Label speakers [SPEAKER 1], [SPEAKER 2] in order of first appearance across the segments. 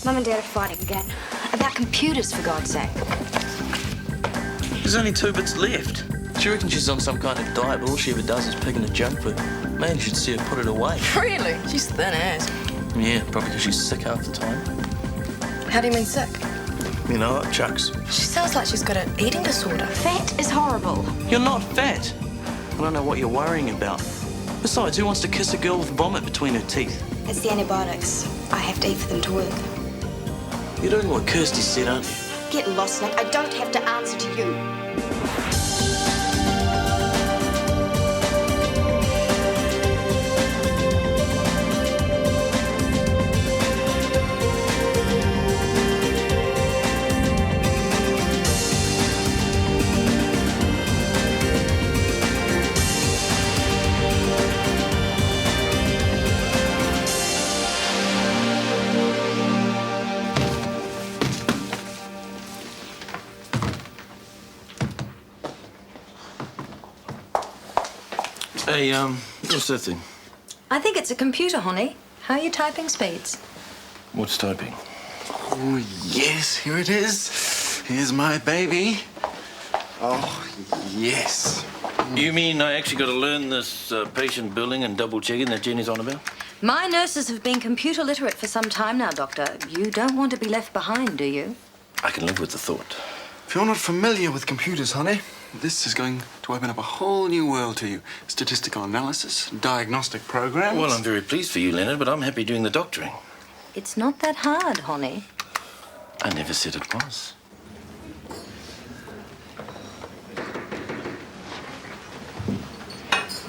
[SPEAKER 1] Mum and Dad are fighting again. About computers, for God's sake.
[SPEAKER 2] There's only 2 bits left. She reckons she's on some kind of diet, but all she ever does is pig in a junk food. Man, you should see her put it away.
[SPEAKER 3] Really? She's thin as.
[SPEAKER 2] Yeah, probably because she's sick half the time.
[SPEAKER 3] How do you mean sick?
[SPEAKER 2] You know what, Chucks?
[SPEAKER 3] She sounds like she's got an eating disorder.
[SPEAKER 1] Fat is horrible.
[SPEAKER 2] You're not fat. I don't know what you're worrying about. Besides, who wants to kiss a girl with vomit between her teeth?
[SPEAKER 1] It's the antibiotics. I have to eat for them to work.
[SPEAKER 2] You're doing what Kirsty said, aren't you?
[SPEAKER 1] Get lost, Nick. I don't have to answer to you.
[SPEAKER 2] Hey, what's that thing?
[SPEAKER 3] I think it's a computer, honey. How are your typing speeds?
[SPEAKER 2] What's typing?
[SPEAKER 4] Oh, yes, here it is. Here's my baby. Oh, yes.
[SPEAKER 2] You mean I actually got to learn this patient billing and double-checking that Jenny's on about?
[SPEAKER 3] My nurses have been computer literate for some time now, Doctor. You don't want to be left behind, do you?
[SPEAKER 2] I can live with the thought.
[SPEAKER 4] If you're not familiar with computers, honey, this is going to open up a whole new world to you. Statistical analysis, diagnostic programs.
[SPEAKER 2] Well, I'm very pleased for you, Leonard, but I'm happy doing the doctoring.
[SPEAKER 3] It's not that hard, honey.
[SPEAKER 2] I never said it was.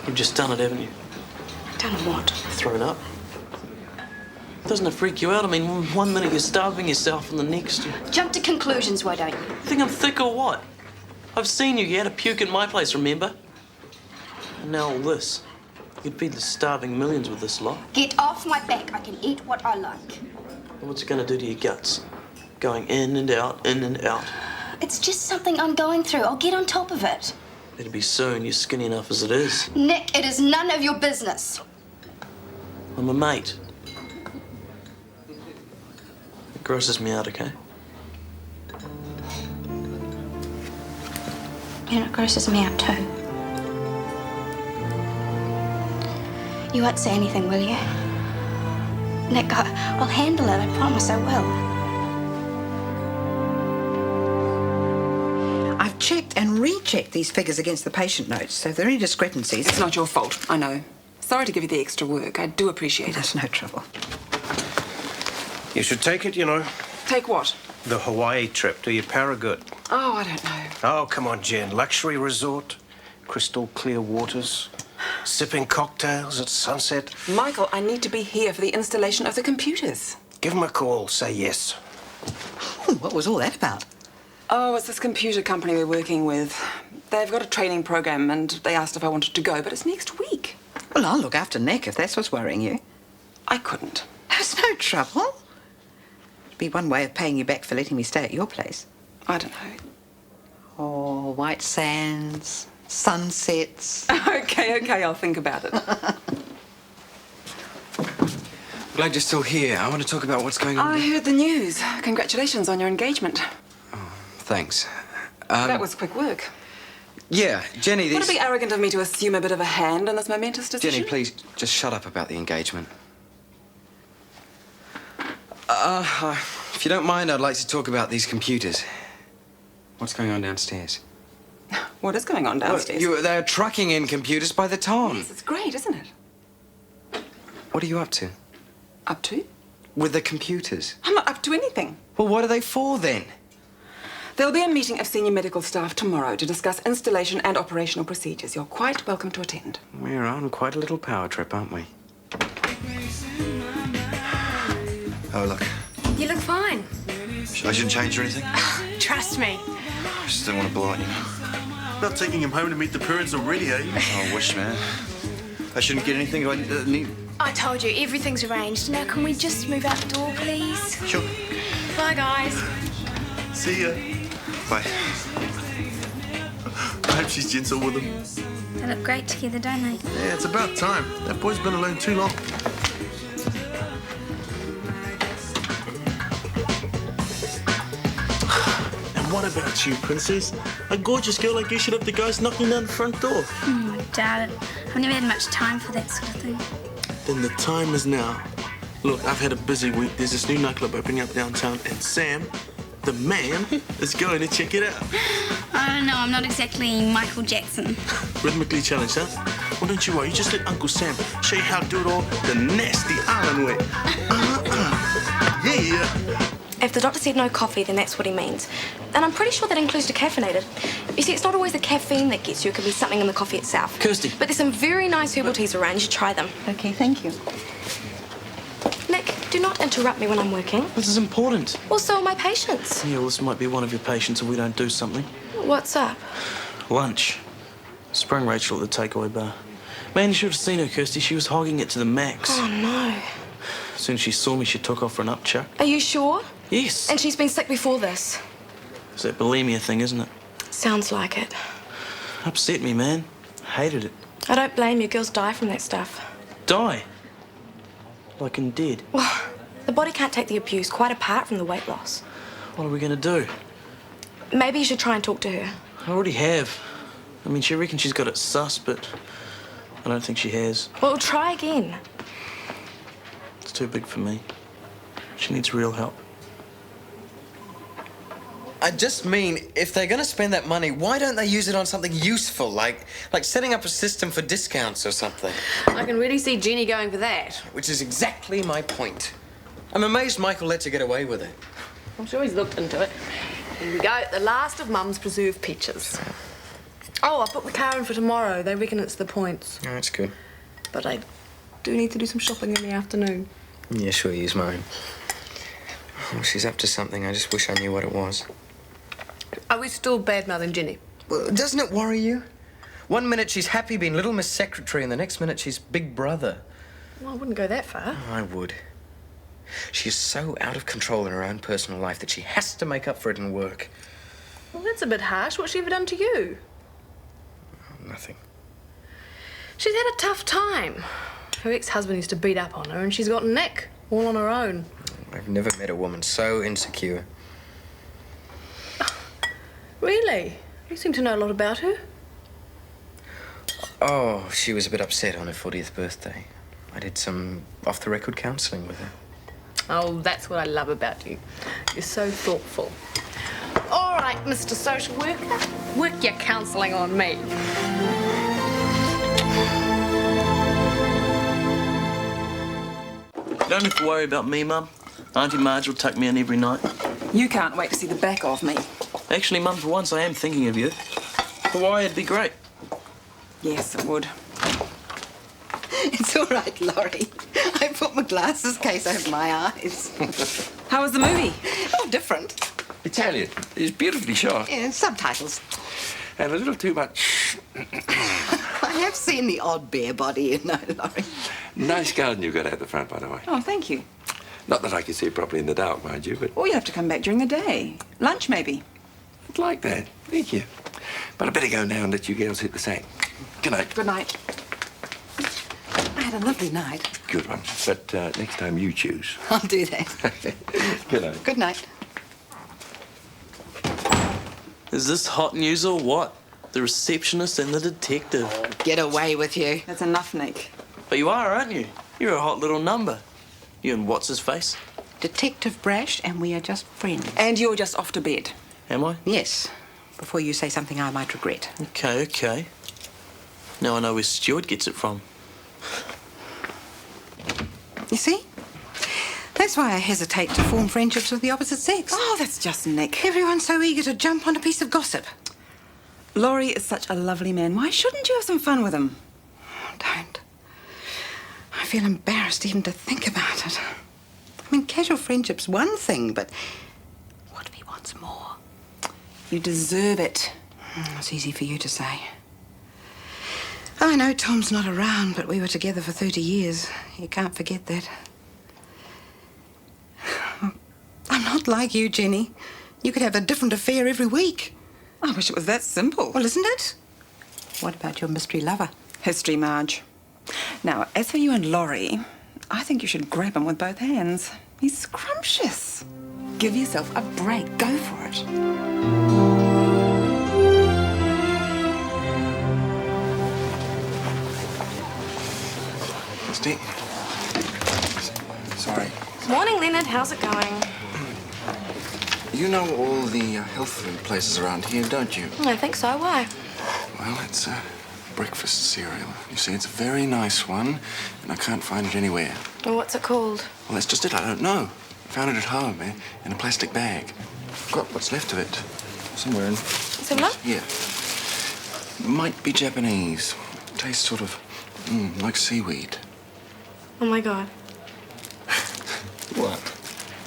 [SPEAKER 2] You've just done it, haven't you?
[SPEAKER 1] Done what?
[SPEAKER 2] Thrown up. Doesn't it freak you out? I mean, one minute you're starving yourself and the next you...
[SPEAKER 1] Jump to conclusions, why don't you?
[SPEAKER 2] Think I'm thick or what? I've seen you. You had a puke in my place, remember? And now all this. You'd feed the starving millions with this lot.
[SPEAKER 1] Get off my back. I can eat what I like.
[SPEAKER 2] And what's it going to do to your guts? Going in and out, in and out.
[SPEAKER 1] It's just something I'm going through. I'll get on top of it.
[SPEAKER 2] It'll be soon. You're skinny enough as it is.
[SPEAKER 1] Nick, it is none of your business.
[SPEAKER 2] I'm a mate. It grosses me out, okay?
[SPEAKER 1] You know, it grosses me out too. You won't say anything, will you? Nick, I'll handle it. I promise I will.
[SPEAKER 5] I've checked and rechecked these figures against the patient notes, so if there are any discrepancies...
[SPEAKER 6] It's not your fault, I know. Sorry to give you the extra work. I do appreciate it.
[SPEAKER 5] That's no trouble.
[SPEAKER 7] You should take it, you know.
[SPEAKER 6] Take what?
[SPEAKER 7] The Hawaii trip. Do you para good?
[SPEAKER 6] Oh, I don't know.
[SPEAKER 7] Oh, come on, Jen. Luxury resort, crystal clear waters, sipping cocktails at sunset.
[SPEAKER 6] Michael, I need to be here for the installation of the computers.
[SPEAKER 7] Give him a call. Say yes.
[SPEAKER 5] Oh, what was all that about?
[SPEAKER 6] Oh, it's this computer company we're working with. They've got a training program and they asked if I wanted to go, but it's next week.
[SPEAKER 5] Well, I'll look after Nick if that's what's worrying you.
[SPEAKER 6] I couldn't.
[SPEAKER 5] That's no trouble. It'd be one way of paying you back for letting me stay at your place.
[SPEAKER 6] I don't know.
[SPEAKER 5] Oh, white sands, sunsets.
[SPEAKER 6] Okay, I'll think about it.
[SPEAKER 4] Glad you're still here. I want to talk about what's going on.
[SPEAKER 6] I heard the news. Congratulations on your engagement.
[SPEAKER 4] Thanks.
[SPEAKER 6] That was quick work.
[SPEAKER 4] Yeah, Jenny,
[SPEAKER 6] Would it be arrogant of me to assume a bit of a hand in this momentous decision?
[SPEAKER 4] Jenny, please, just shut up about the engagement. If you don't mind, I'd like to talk about these computers. What's going on downstairs?
[SPEAKER 6] What is going on downstairs?
[SPEAKER 4] Well, they're trucking in computers by the ton.
[SPEAKER 6] Yes, it's great, isn't it?
[SPEAKER 4] What are you up to?
[SPEAKER 6] Up to?
[SPEAKER 4] With the computers?
[SPEAKER 6] I'm not up to anything.
[SPEAKER 4] Well, what are they for, then?
[SPEAKER 6] There'll be a meeting of senior medical staff tomorrow to discuss installation and operational procedures. You're quite welcome to attend.
[SPEAKER 4] We're on quite a little power trip, aren't we?
[SPEAKER 8] Oh, look.
[SPEAKER 1] You look fine.
[SPEAKER 8] I shouldn't change or anything?
[SPEAKER 1] Trust me.
[SPEAKER 8] I just don't want to blow it, you know.
[SPEAKER 9] Not taking him home to meet the parents already, are you?
[SPEAKER 8] Oh, I wish, man. I shouldn't get anything. I need...
[SPEAKER 1] I told you, everything's arranged. Now, can we just move out the door, please?
[SPEAKER 8] Sure.
[SPEAKER 1] Bye, guys.
[SPEAKER 9] See ya.
[SPEAKER 8] Bye.
[SPEAKER 9] I hope she's gentle with him.
[SPEAKER 1] They look great together, don't they?
[SPEAKER 9] Yeah, it's about time. That boy's been alone too long.
[SPEAKER 2] what about you, princess? A gorgeous girl like you should have the guys knocking down the front door.
[SPEAKER 10] I doubt it. I've never had much time for that sort of thing.
[SPEAKER 2] Then the time is now. Look, I've had a busy week. There's this new nightclub opening up downtown, and Sam, the man, is going to check it out.
[SPEAKER 10] I don't know, I'm not exactly Michael Jackson.
[SPEAKER 2] Rhythmically challenged, huh? Well, don't you worry. You just let Uncle Sam show you how to do it all the nasty island way. Yeah.
[SPEAKER 1] If the doctor said no coffee, then that's what he means. And I'm pretty sure that includes decaffeinated. You see, it's not always the caffeine that gets you. It could be something in the coffee itself.
[SPEAKER 2] Kirsty.
[SPEAKER 1] But there's some very nice herbal teas around. You should try them.
[SPEAKER 5] Okay, thank you.
[SPEAKER 1] Nick, do not interrupt me when I'm working.
[SPEAKER 2] This is important.
[SPEAKER 1] Well, so are my patients.
[SPEAKER 2] Yeah, well, this might be one of your patients if we don't do something.
[SPEAKER 1] What's up?
[SPEAKER 2] Lunch. Sprung Rachel at the takeaway bar. Man, you should have seen her, Kirsty. She was hogging it to the max.
[SPEAKER 1] Oh, no.
[SPEAKER 2] As soon as she saw me, she took off for an upchuck.
[SPEAKER 1] Are you sure?
[SPEAKER 2] Yes.
[SPEAKER 1] And she's been sick before this?
[SPEAKER 2] It's that bulimia thing, isn't it?
[SPEAKER 1] Sounds like it.
[SPEAKER 2] Upset me, man. Hated it.
[SPEAKER 1] I don't blame you. Girls die from that stuff.
[SPEAKER 2] Die? Like in dead.
[SPEAKER 1] Well, the body can't take the abuse, quite apart from the weight loss.
[SPEAKER 2] What are we going to do?
[SPEAKER 1] Maybe you should try and talk to her.
[SPEAKER 2] I already have. I mean, she reckons she's got it sus, but I don't think she has.
[SPEAKER 1] Well, try again.
[SPEAKER 2] It's too big for me. She needs real help.
[SPEAKER 11] I just mean, if they're going to spend that money, why don't they use it on something useful, like setting up a system for discounts or something?
[SPEAKER 12] I can really see Jenny going for that.
[SPEAKER 11] Which is exactly my point. I'm amazed Michael lets her get away with it.
[SPEAKER 12] I'm sure he's looked into it. Here we go. The last of Mum's preserved peaches. Oh, I booked the car in for tomorrow. They reckon it's the points.
[SPEAKER 11] Oh, that's good.
[SPEAKER 12] But I do need to do some shopping in the afternoon.
[SPEAKER 11] Yeah, sure, use mine. Oh, she's up to something. I just wish I knew what it was.
[SPEAKER 12] Are we still bad-mouthing Jenny?
[SPEAKER 11] Well, doesn't it worry you? One minute she's happy being Little Miss Secretary, and the next minute she's Big Brother.
[SPEAKER 12] Well, I wouldn't go that far.
[SPEAKER 11] I would. She's so out of control in her own personal life that she has to make up for it in work.
[SPEAKER 12] Well, that's a bit harsh. What's she ever done to you?
[SPEAKER 11] Nothing.
[SPEAKER 12] She's had a tough time. Her ex-husband used to beat up on her, and she's got Nick, all on her own.
[SPEAKER 11] I've never met a woman so insecure.
[SPEAKER 12] Really? You seem to know a lot about her.
[SPEAKER 11] Oh, she was a bit upset on her 40th birthday. I did some off-the-record counselling with her.
[SPEAKER 12] Oh, that's what I love about you. You're so thoughtful. All right, Mr. Social Worker, work your counselling on me.
[SPEAKER 2] You don't have to worry about me, Mum. Auntie Marj will tuck me in every night.
[SPEAKER 6] You can't wait to see the back of me.
[SPEAKER 2] Actually, Mum, for once I am thinking of you. Hawaii would be great.
[SPEAKER 6] Yes, it would.
[SPEAKER 5] It's all right, Laurie. I put my glasses case over my eyes.
[SPEAKER 6] How was the movie?
[SPEAKER 5] Oh, different.
[SPEAKER 13] Italian. It's beautifully shot.
[SPEAKER 5] Yeah, subtitles.
[SPEAKER 13] And a little too much.
[SPEAKER 5] I have seen the odd bare body, you know, Laurie.
[SPEAKER 13] Nice garden you got out the front, by the way.
[SPEAKER 6] Oh, thank you.
[SPEAKER 13] Not that I can see properly in the dark, mind you, but
[SPEAKER 6] Or you'll have to come back during the day. Lunch, maybe.
[SPEAKER 13] I'd like that. Thank you. But I better go now and let you girls hit the sack. Good night.
[SPEAKER 6] Good night. I had a lovely night.
[SPEAKER 13] Good one. But next time you choose.
[SPEAKER 5] I'll do that.
[SPEAKER 13] Good night.
[SPEAKER 5] Good night.
[SPEAKER 2] Is this hot news or what? The receptionist and the detective.
[SPEAKER 5] Get away with you.
[SPEAKER 6] That's enough, Nick.
[SPEAKER 2] But you are, aren't you? You're a hot little number. You and what's-his-face?
[SPEAKER 5] Detective Brash, and we are just friends.
[SPEAKER 6] And you're just off to bed.
[SPEAKER 2] Am I?
[SPEAKER 5] Yes. Before you say something I might regret.
[SPEAKER 2] Okay, okay. Now I know where Stuart gets it from.
[SPEAKER 5] You see? That's why I hesitate to form friendships with the opposite sex.
[SPEAKER 6] Oh, that's just Nick.
[SPEAKER 5] Everyone's so eager to jump on a piece of gossip.
[SPEAKER 6] Laurie is such a lovely man. Why shouldn't you have some fun with him?
[SPEAKER 5] Don't. I feel embarrassed even to think about it. I mean, casual friendship's one thing, but what if he wants more?
[SPEAKER 6] You deserve it.
[SPEAKER 5] It's easy for you to say. I know Tom's not around, but we were together for 30 years. You can't forget that. I'm not like you, Jenny. You could have a different affair every week.
[SPEAKER 6] I wish it was that simple.
[SPEAKER 5] Well, isn't it? What about your mystery lover?
[SPEAKER 6] History, Marj. Now, as for you and Laurie, I think you should grab him with both hands. He's scrumptious. Give yourself a break. Go for it.
[SPEAKER 4] Steve. Sorry.
[SPEAKER 1] Morning, Leonard. How's it going?
[SPEAKER 4] You know all the health food places around here, don't you?
[SPEAKER 1] I think so. Why?
[SPEAKER 4] Well, it's a breakfast cereal. You see, it's a very nice one, and I can't find it anywhere.
[SPEAKER 1] Well, what's it called?
[SPEAKER 4] Well, that's just it. I don't know. I found it at home, in a plastic bag. Got what's left of it. Somewhere in...
[SPEAKER 1] Similar?
[SPEAKER 4] Yeah. Might be Japanese. Tastes sort of, like seaweed.
[SPEAKER 1] Oh, my God.
[SPEAKER 4] What?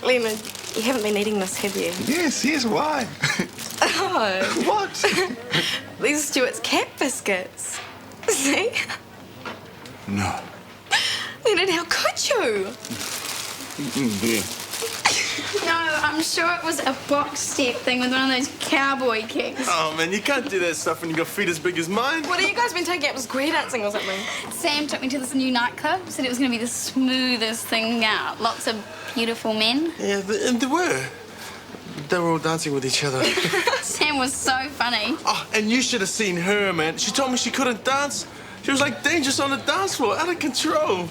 [SPEAKER 1] Leonard, you haven't been eating this, have you?
[SPEAKER 4] Yes, why?
[SPEAKER 1] Oh.
[SPEAKER 4] What?
[SPEAKER 1] These are Stuart's cat biscuits. See?
[SPEAKER 4] No.
[SPEAKER 1] Leonard, how could you?
[SPEAKER 4] Yeah.
[SPEAKER 10] No, I'm sure it was a box step thing with one of those cowboy kicks.
[SPEAKER 9] Oh, man, you can't do that stuff when you got feet as big as mine.
[SPEAKER 1] What have you guys been taking up to square dancing or something?
[SPEAKER 10] Sam took me to this new nightclub, said it was going to be the smoothest thing out. Lots of beautiful men.
[SPEAKER 9] Yeah, and they were. They were all dancing with each other.
[SPEAKER 10] Sam was so funny.
[SPEAKER 9] Oh, and you should have seen her, man. She told me she couldn't dance. She was like dangerous on the dance floor, out of control.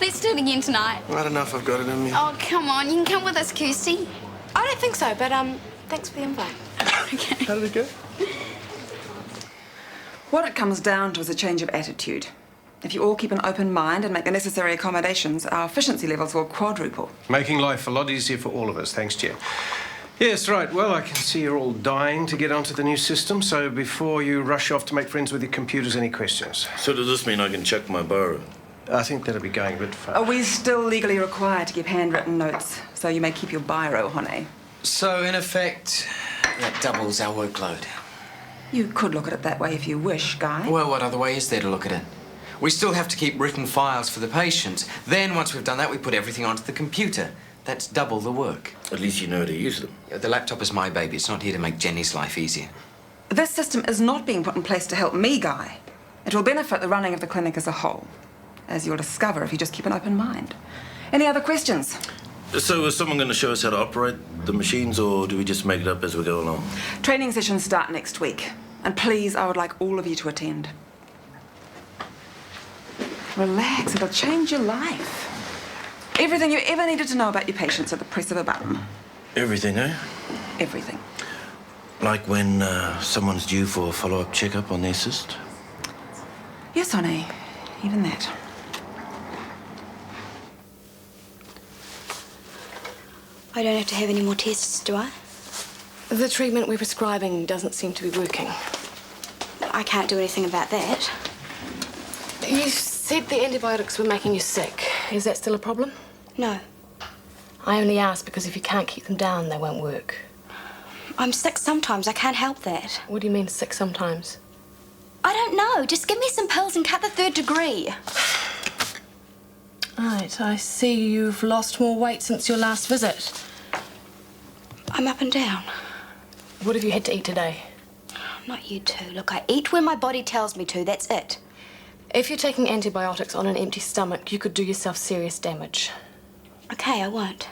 [SPEAKER 10] Let's do it again tonight.
[SPEAKER 9] I don't know if I've got it in me.
[SPEAKER 10] Oh, come on. You can come with us, Kirsty.
[SPEAKER 1] I don't think so, but thanks for the invite.
[SPEAKER 10] Okay.
[SPEAKER 9] How did it go?
[SPEAKER 6] What it comes down to is a change of attitude. If you all keep an open mind and make the necessary accommodations, our efficiency levels will quadruple.
[SPEAKER 7] Making life a lot easier for all of us, thanks, Chair. Yes, right. Well, I can see you're all dying to get onto the new system, so before you rush off to make friends with your computers, any questions?
[SPEAKER 14] So does this mean I can check my biro?
[SPEAKER 7] I think that'll be going a bit far.
[SPEAKER 6] Are we still legally required to keep handwritten notes, so you may keep your biro, honey?
[SPEAKER 11] So, in effect, that doubles our workload.
[SPEAKER 6] You could look at it that way if you wish, Guy.
[SPEAKER 11] Well, what other way is there to look at it? We still have to keep written files for the patients. Then, once we've done that, we put everything onto the computer. That's double the work.
[SPEAKER 14] At least you know how to use them.
[SPEAKER 11] The laptop is my baby. It's not here to make Jenny's life easier.
[SPEAKER 6] This system is not being put in place to help me, Guy. It will benefit the running of the clinic as a whole, as you'll discover if you just keep an open mind. Any other questions?
[SPEAKER 14] So is someone going to show us how to operate the machines, or do we just make it up as we go along?
[SPEAKER 6] Training sessions start next week. And please, I would like all of you to attend. Relax, it'll change your life. Everything you ever needed to know about your patients at the press of a button.
[SPEAKER 14] Everything, eh?
[SPEAKER 6] Everything.
[SPEAKER 14] Like when someone's due for a follow-up checkup on their cyst?
[SPEAKER 6] Yes, honey. Even that.
[SPEAKER 1] I don't have to have any more tests, do I? The treatment we're prescribing doesn't seem to be working. I can't do anything about that. You said the antibiotics were making you sick. Is that still a problem? No. I only ask because if you can't keep them down, they won't work. I'm sick sometimes. I can't help that. What do you mean, sick sometimes?
[SPEAKER 10] I don't know. Just give me some pills and cut the 3rd degree.
[SPEAKER 1] Right, I see you've lost more weight since your last visit. I'm up and down. What have you had to eat today?
[SPEAKER 10] Not you two. Look, I eat when my body tells me to. That's it.
[SPEAKER 1] If you're taking antibiotics on an empty stomach, you could do yourself serious damage.
[SPEAKER 10] Okay, I won't.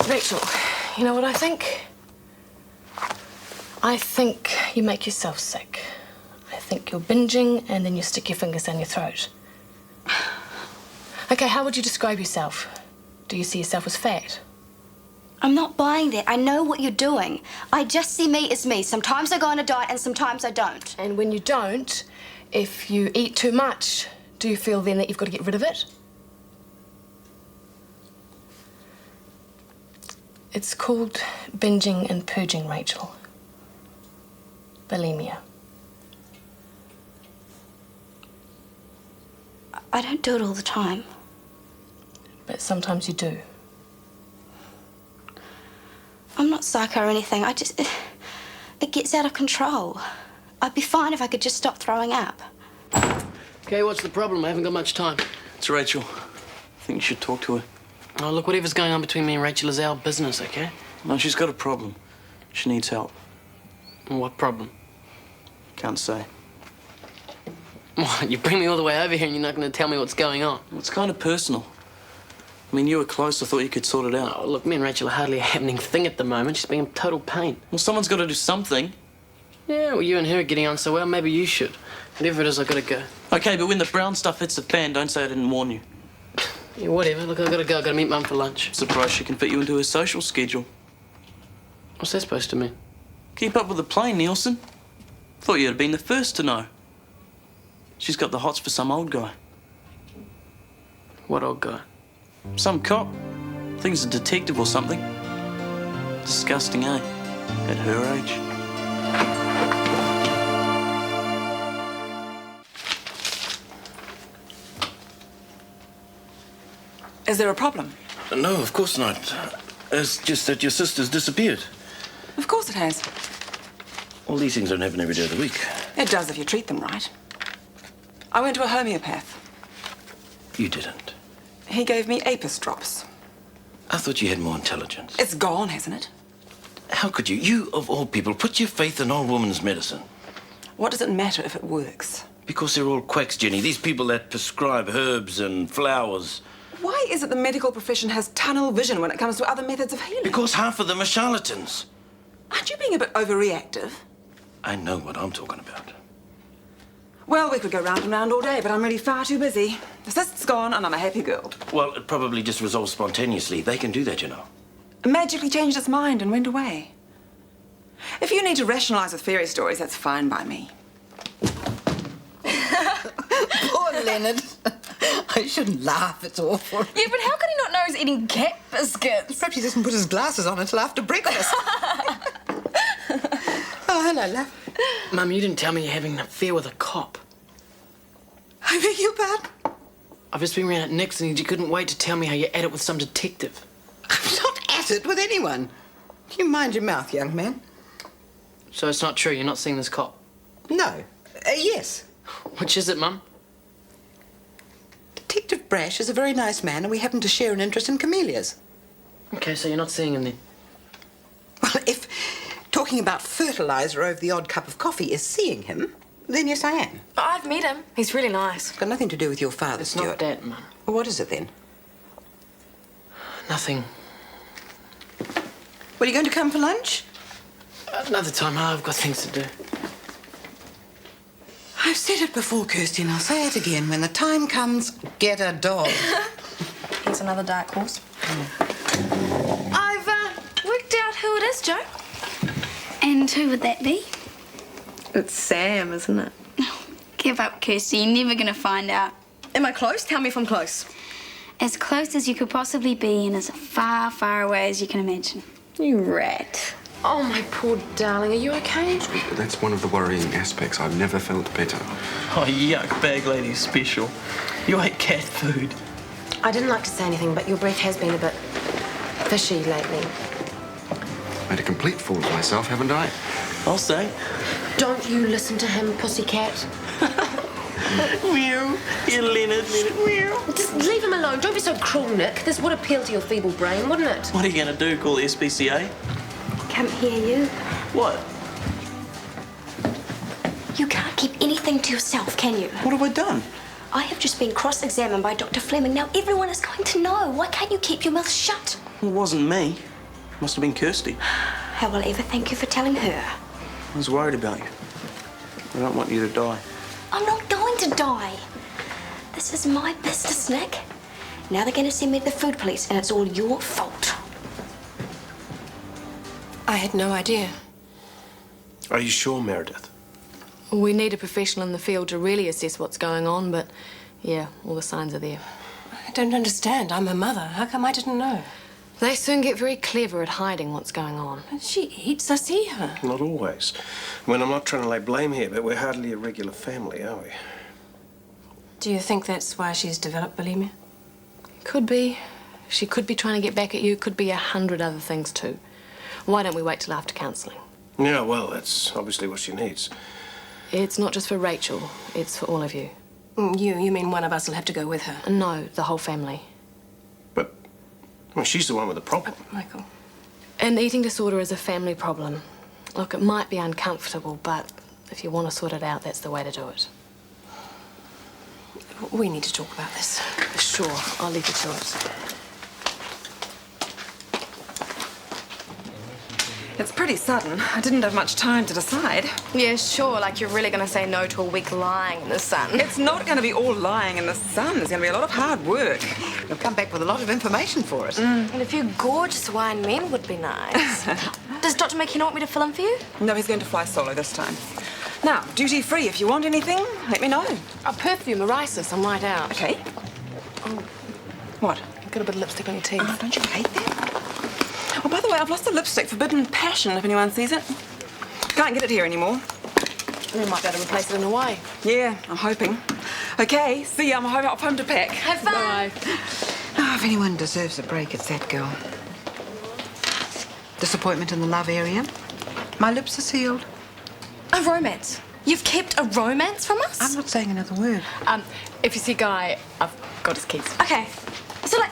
[SPEAKER 1] Rachel, you know what I think? I think you make yourself sick. I think you're binging and then you stick your fingers down your throat. Okay, how would you describe yourself? Do you see yourself as fat?
[SPEAKER 10] I'm not buying that. I know what you're doing. I just see me as me. Sometimes I go on a diet and sometimes I don't.
[SPEAKER 1] And when you don't, if you eat too much, do you feel then that you've got to get rid of it? It's called binging and purging, Rachel. Bulimia.
[SPEAKER 10] I don't do it all the time.
[SPEAKER 1] But sometimes you do.
[SPEAKER 10] I'm not psycho or anything. It gets out of control. I'd be fine if I could just stop throwing up.
[SPEAKER 2] Okay, what's the problem? I haven't got much time. It's Rachel. I think you should talk to her. Oh, look, whatever's going on between me and Rachel is our business, okay? No, she's got a problem. She needs help. What problem?
[SPEAKER 15] Can't say.
[SPEAKER 2] What, you bring me all the way over here and you're not going to tell me what's going on?
[SPEAKER 15] It's kind of personal.
[SPEAKER 2] I mean, you were close. I thought you could sort it out. Oh, look, me and Rachel are hardly a happening thing at the moment. She's being a total pain. Well, someone's got to do something. Yeah, well, you and her are getting on so well. Maybe you should. Whatever it is, I've got to go. OK, but when the brown stuff hits the fan, don't say I didn't warn you. Yeah, whatever. Look, I've got to go. I've got to meet Mum for lunch. Surprised she can fit you into her social schedule. What's that supposed to mean? Keep up with the plane, Nielsen. Thought you'd have been the first to know. She's got the hots for some old guy. What old guy? Some cop. I think he's a detective or something. Disgusting, eh? At her age.
[SPEAKER 6] Is there a problem?
[SPEAKER 14] No, of course not. It's just that your sister's disappeared.
[SPEAKER 6] Of course it has.
[SPEAKER 14] All these things don't happen every day of the week.
[SPEAKER 6] It does if you treat them right. I went to a homeopath.
[SPEAKER 14] You didn't.
[SPEAKER 6] He gave me Apis drops.
[SPEAKER 14] I thought you had more intelligence.
[SPEAKER 6] It's gone, hasn't it?
[SPEAKER 14] How could you? You, of all people, put your faith in old woman's medicine.
[SPEAKER 6] What does it matter if it works?
[SPEAKER 14] Because they're all quacks, Jenny. These people that prescribe herbs and flowers.
[SPEAKER 6] Why is it the medical profession has tunnel vision when it comes to other methods of healing?
[SPEAKER 14] Because half of them are charlatans.
[SPEAKER 6] Aren't you being a bit overreactive?
[SPEAKER 14] I know what I'm talking about.
[SPEAKER 6] Well, we could go round and round all day, but I'm really far too busy. The cyst's gone and I'm a happy girl.
[SPEAKER 14] Well, it probably just resolves spontaneously. They can do that, you know.
[SPEAKER 6] It magically changed its mind and went away. If you need to rationalise with fairy stories, that's fine by me.
[SPEAKER 5] Poor Leonard. I shouldn't laugh, it's awful.
[SPEAKER 16] Yeah, but how can he not know he's eating cat biscuits?
[SPEAKER 5] Perhaps he doesn't put his glasses on until after breakfast. Oh, hello, love.
[SPEAKER 2] Mum, you didn't tell me you're having an affair with a cop.
[SPEAKER 5] I beg your pardon?
[SPEAKER 2] I've just been round at Nick's and you couldn't wait to tell me how you're at it with some detective.
[SPEAKER 5] I'm not at it with anyone. You mind your mouth, young man.
[SPEAKER 2] So it's not true, you're not seeing this cop?
[SPEAKER 5] No. Yes.
[SPEAKER 2] Which is it, Mum?
[SPEAKER 5] Detective Brash is a very nice man and we happen to share an interest in camellias.
[SPEAKER 2] OK, so you're not seeing him then?
[SPEAKER 5] Well, if talking about fertiliser over the odd cup of coffee is seeing him, then yes, I am.
[SPEAKER 16] I've met him. He's really nice.
[SPEAKER 5] It's got nothing to do with your father,
[SPEAKER 2] It's
[SPEAKER 5] Stuart.
[SPEAKER 2] not that, Mum.
[SPEAKER 5] Well, what is it then?
[SPEAKER 2] Nothing.
[SPEAKER 5] Well, you going to come for lunch?
[SPEAKER 2] Another time, I've got things to do.
[SPEAKER 5] I've said it before, Kirsty, and I'll say it again. When the time comes, get a dog.
[SPEAKER 16] Here's another dark horse. I've worked out who it is, Joe.
[SPEAKER 10] And who would that be?
[SPEAKER 12] It's Sam, isn't it?
[SPEAKER 10] Give up, Kirsty. You're never going to find out.
[SPEAKER 12] Am I close? Tell me if I'm close.
[SPEAKER 10] As close as you could possibly be and as far, far away as you can imagine.
[SPEAKER 12] You rat. Oh, my poor darling. Are you okay?
[SPEAKER 4] But that's one of the worrying aspects. I've never felt better.
[SPEAKER 2] Oh, yuck, bag lady special. You ate cat food.
[SPEAKER 12] I didn't like to say anything, but your breath has been a bit fishy lately.
[SPEAKER 4] Made a complete fool of myself, haven't I?
[SPEAKER 2] I'll say.
[SPEAKER 12] Don't you listen to him, pussycat.
[SPEAKER 2] Meow. You Leonard. Meow.
[SPEAKER 12] Just leave him alone. Don't be so cruel, Nick. This would appeal to your feeble brain, wouldn't it?
[SPEAKER 2] What are you going to do, call the SPCA?
[SPEAKER 10] Can't hear you.
[SPEAKER 2] What?
[SPEAKER 10] You can't keep anything to yourself, can you?
[SPEAKER 2] What have I done?
[SPEAKER 10] I have just been cross-examined by Dr. Fleming. Now everyone is going to know. Why can't you keep your mouth shut?
[SPEAKER 2] It wasn't me. Must have been Kirsty.
[SPEAKER 10] How will I ever thank you for telling her?
[SPEAKER 2] I was worried about you. I don't want you to die.
[SPEAKER 10] I'm not going to die. This is my business, Nick. Now they're going to send me to the food police, and it's all your fault.
[SPEAKER 12] I had no idea.
[SPEAKER 7] Are you sure, Meredith?
[SPEAKER 12] We need a professional in the field to really assess what's going on, but yeah, all the signs are there.
[SPEAKER 17] I don't understand. I'm her mother. How come I didn't know?
[SPEAKER 12] They soon get very clever at hiding what's going on.
[SPEAKER 17] She eats. I see her.
[SPEAKER 7] Not always. I mean, I'm not trying to lay blame here, but we're hardly a regular family, are we?
[SPEAKER 17] Do you think that's why she's developed bulimia?
[SPEAKER 12] Could be. She could be trying to get back at you. Could be 100 other things too. Why don't we wait till after counselling?
[SPEAKER 7] Yeah, well, that's obviously what she needs.
[SPEAKER 12] It's not just for Rachel. It's for all of you.
[SPEAKER 17] You mean one of us will have to go with her?
[SPEAKER 12] No, the whole family.
[SPEAKER 7] Well, she's the one with the problem.
[SPEAKER 17] Michael.
[SPEAKER 12] An eating disorder is a family problem. Look, it might be uncomfortable, but if you want to sort it out, that's the way to do it.
[SPEAKER 17] We need to talk about this.
[SPEAKER 12] Sure, I'll leave you to it.
[SPEAKER 6] It's pretty sudden. I didn't have much time to decide.
[SPEAKER 16] Yeah, sure, like you're really going to say no to a week lying in the sun.
[SPEAKER 6] It's not going to be all lying in the sun. There's going to be a lot of hard work.
[SPEAKER 5] You'll come back with a lot of information for us.
[SPEAKER 16] And a few gorgeous wine men would be nice. Does Dr. McKenna want me to fill in for you?
[SPEAKER 6] No, he's going to fly solo this time. Now, duty free. If you want anything, let me know.
[SPEAKER 12] A perfume, a Risis, I'm right out.
[SPEAKER 6] Okay. What?
[SPEAKER 12] You've got a bit of lipstick on your teeth.
[SPEAKER 6] Oh, don't you hate that? Oh, by the way, I've lost the lipstick, Forbidden Passion, if anyone sees it. Can't get it here anymore.
[SPEAKER 12] We might be able to replace it in a way.
[SPEAKER 6] Yeah, I'm hoping. Okay, see ya. I'm off home to pack.
[SPEAKER 16] Have fun.
[SPEAKER 12] Bye.
[SPEAKER 5] Oh, if anyone deserves a break, it's that girl. Disappointment in the love area. My lips are sealed.
[SPEAKER 16] A romance? You've kept a romance from us?
[SPEAKER 5] I'm not saying another word.
[SPEAKER 12] If you see Guy, I've got his keys.
[SPEAKER 16] Okay. So, like,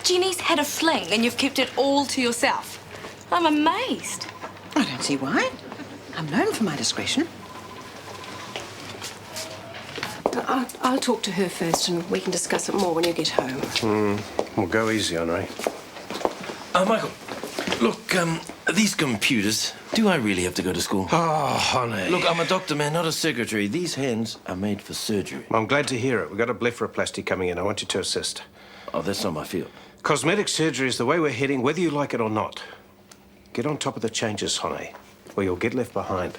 [SPEAKER 16] Jenny's had a fling and you've kept it all to yourself. I'm amazed.
[SPEAKER 5] I don't see why. I'm known for my discretion.
[SPEAKER 17] I'll talk to her first and we can discuss it more when you get home.
[SPEAKER 7] Well, go easy, Henri.
[SPEAKER 14] Michael, look, these computers, do I really have to go to school?
[SPEAKER 7] Oh, honey.
[SPEAKER 14] Look, I'm a doctor, man, not a secretary. These hands are made for surgery.
[SPEAKER 7] I'm glad to hear it. We've got a blepharoplasty coming in. I want you to assist.
[SPEAKER 14] Oh, that's not my field.
[SPEAKER 7] Cosmetic surgery is the way we're heading, whether you like it or not. Get on top of the changes, honey, or you'll get left behind.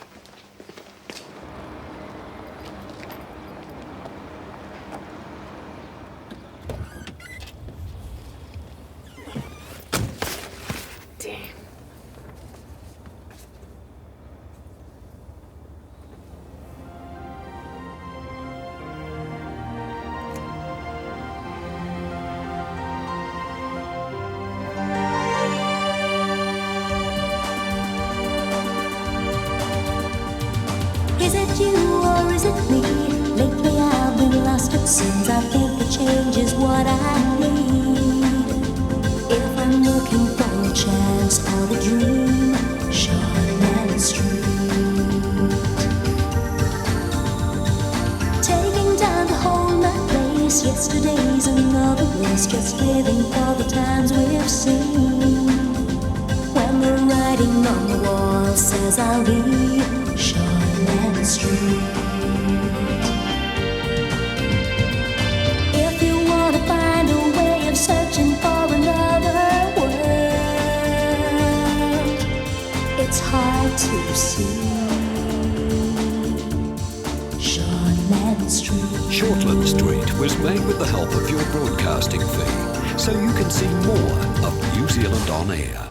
[SPEAKER 18] Is it you or is it me? Lately I've been lost, it seems. I think the change is what I need. If I'm looking for a chance or a dream, Shortland Street. Taking time to hold my place. Yesterday's another race, just living for the times we've seen. When the writing on the wall says I'll be Shortland Street. If you want to find a way of searching for another world, it's hard to see. Shortland Street.
[SPEAKER 19] Shortland Street was made with the help of your broadcasting fee, so you can see more of New Zealand On Air.